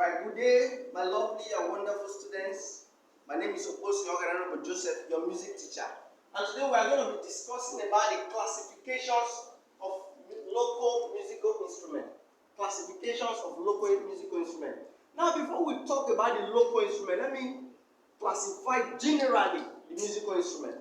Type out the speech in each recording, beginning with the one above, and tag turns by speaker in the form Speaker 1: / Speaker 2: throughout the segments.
Speaker 1: Alright, good day, my lovely and wonderful students. My name is Okposio, Oghenerobor, your music teacher. And today we are going to be discussing about the classifications of local musical instruments. Classifications of local musical instruments. Now, before we talk about the local instrument, let me classify generally the musical instrument.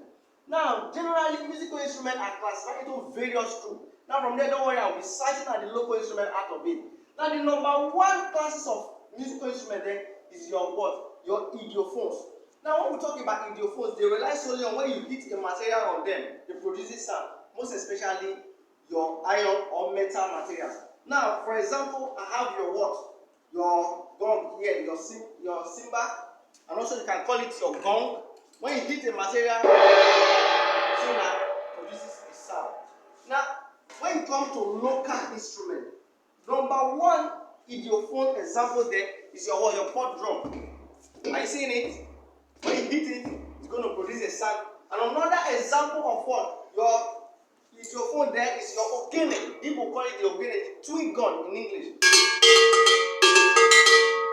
Speaker 1: Now, generally, musical instruments are classified into various groups. Now, from there, don't worry, I'll be citing at the local instrument out of it. Now, the number one classes of musical instrument then is your what? Your idiophones. Now, when we talk about idiophones, they rely solely on when you hit a material on them, they produce sound. Most especially your iron or metal materials. Now, for example, I have your what? Your gong here, your cymbal, and also you can call it your gong. When you hit a material, cymbal produces a sound. Now, when it comes to local instrument, number one idiophone example there is your what? Your pot drum. Are you seeing it? When you hit it, it's going to produce a sound. And another example of what? Your idiophone there is your ogene. People call it the ogene, the twin gun in English.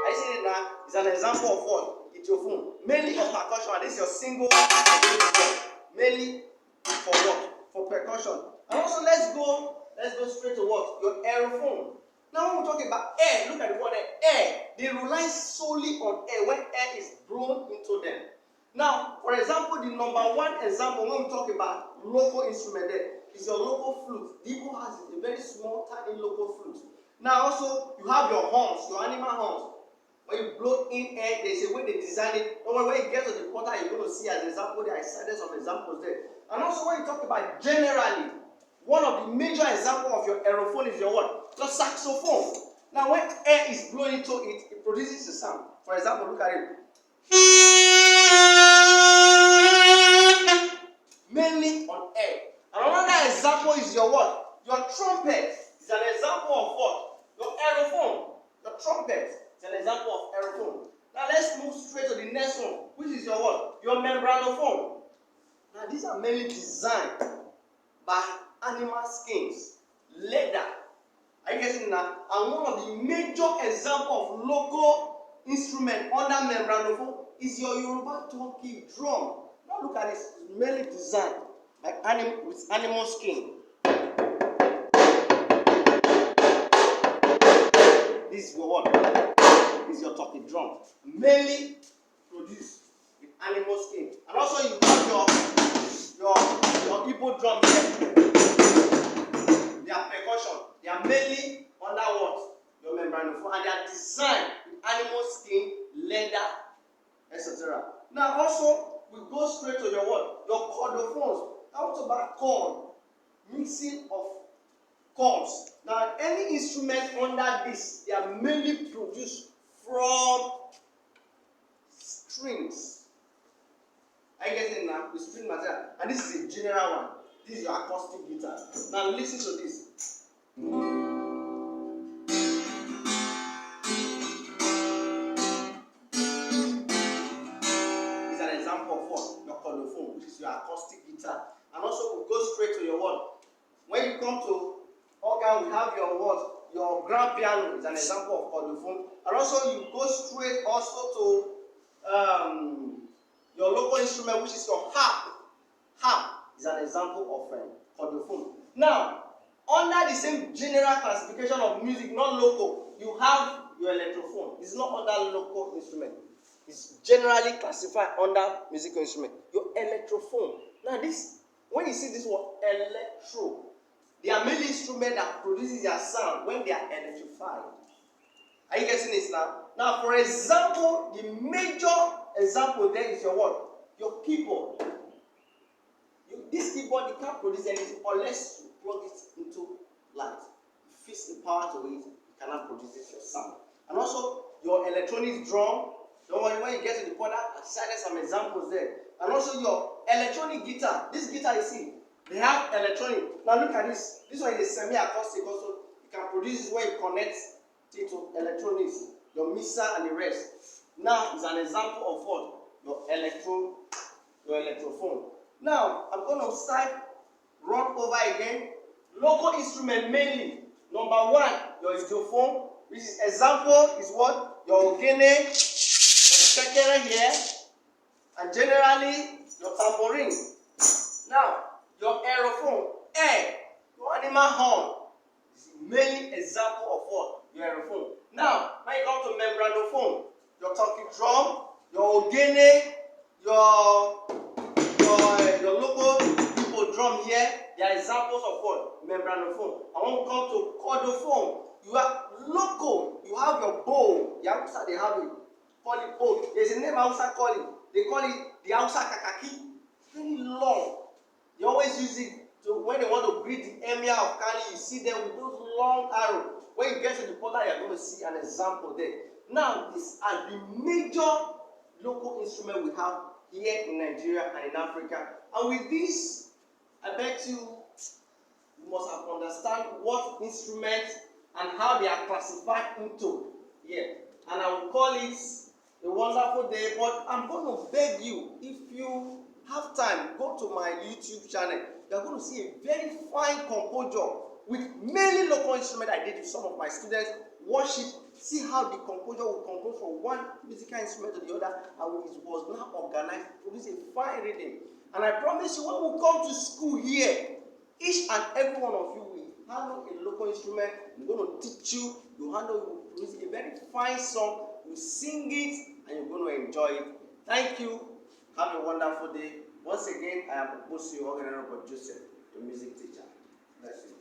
Speaker 1: Are you seeing it now? It's an example of what? Idiophone. Mainly of percussion. And this is your single mainly for what? For percussion. And also let's go straight to what? Your aerophone. Now when we talk about air, look at the word air. They rely solely on air when air is blown into them. Now, for example, the number one example when we talk about local instrument there is your local flute. The Igbo has a very small, tiny local flute. Now also, you have your horns, your animal horns. When you blow in air, there's a way they design it. And when you get to the quarter, you're going to see as an example there. I cited some examples there. And also when you talk about generally, one of the major examples of your aerophone is your what? Your saxophone. Now when air is blown into it, it produces a sound. For example, look at it. Mainly on air. And another example is your what? Your trumpet is an example of what? Your aerophone. Your trumpet is an example of aerophone. Now let's move straight to the next one, which is your what? Your membranophone. Now these are mainly designed by animal skins, leather. Are you getting that? And one of the major examples of local instrument under membranophone is your Yoruba donkey drum. Now look at this. It's mainly designed by animal skin. This is your what? This is your turkey drum. Mainly produced with animal skin. And also you have your Igbo drum here. They are percussion. They are mainly under what? Your membranophone. And they are designed with animal skin, leather, etc. Now also, we go straight to your what? Your chordophones. Out about corn. Mixing of chords. Now any instrument under this, they are mainly produced from strings. Are you getting now? With string material. And this is a general one. This is your acoustic guitar. Now listen to this. It's an example of what? Your chordophone, which is your acoustic guitar. And also we go straight to your what? When you come to organ, we have your what? Your grand piano is an example of chordophone. And also you go straight also to your local instrument, which is your harp. Harp is an example of chordophone. Now, under the same general classification of music, not local, you have your electrophone. It's not under local instrument. It's generally classified under musical instrument. Your electrophone. Now, this, when you see this word electro, they are mainly instruments that produces their sound when they are electrified. Are you getting this now? Now, for example, the major example there is your what? Your keyboard. This keyboard, you can't produce anything unless you plug it into light. You fix the power to it, you cannot produce your sound. And also, your electronic drum. Don't worry, when you get to the quarter, I cited some examples there. And also your electronic guitar. This guitar you see, they have electronic. Now look at this. This one is semi-acoustic also. You can produce this when you connect it to electronics, your mixer and the rest. Now it's an example of what? Your electrophone. Now I'm going to start run over again. Local instrument mainly. Number one, your idiophone. Which is example is what? Your ogene, your shekere here, and generally your tambourine. Now, your aerophone, air, your animal horn is mainly example of what? Your aerophone. Now, when you come to membranophone, your turkey drum, your ogene, your local people drum here, they are examples of what? Membranophone. And when we come to chordophone, you have local, you have your bow. The Hausa, they have it. Call it bow. There's a name Hausa call it. They call it the Hausa kakaki. It's very long. They always use it to when they want to greet the emir of Kali. You see them with those long arrows. When you get to the portal, you are going to see an example there. Now, these are the major local instruments we have here in Nigeria and in Africa. And with this, I bet you must have understand what instruments and how they are classified into here. And I will call it a wonderful day. But I'm going to beg you, if you have time, go to my YouTube channel. You are going to see a very fine composure with mainly local instruments I did with some of my students. Watch it, see how the composure will compose from one musical instrument to the other, and it was now organized to produce a fine rhythm. And I promise you, when we come to school here, each and every one of you will handle a local instrument. I'm going to teach you. You produce a very fine song. You sing it, and you're going to enjoy it. Thank you. Have a wonderful day. Once again, I am Okposio, Oghenerobor Joseph, your music teacher. Bless you.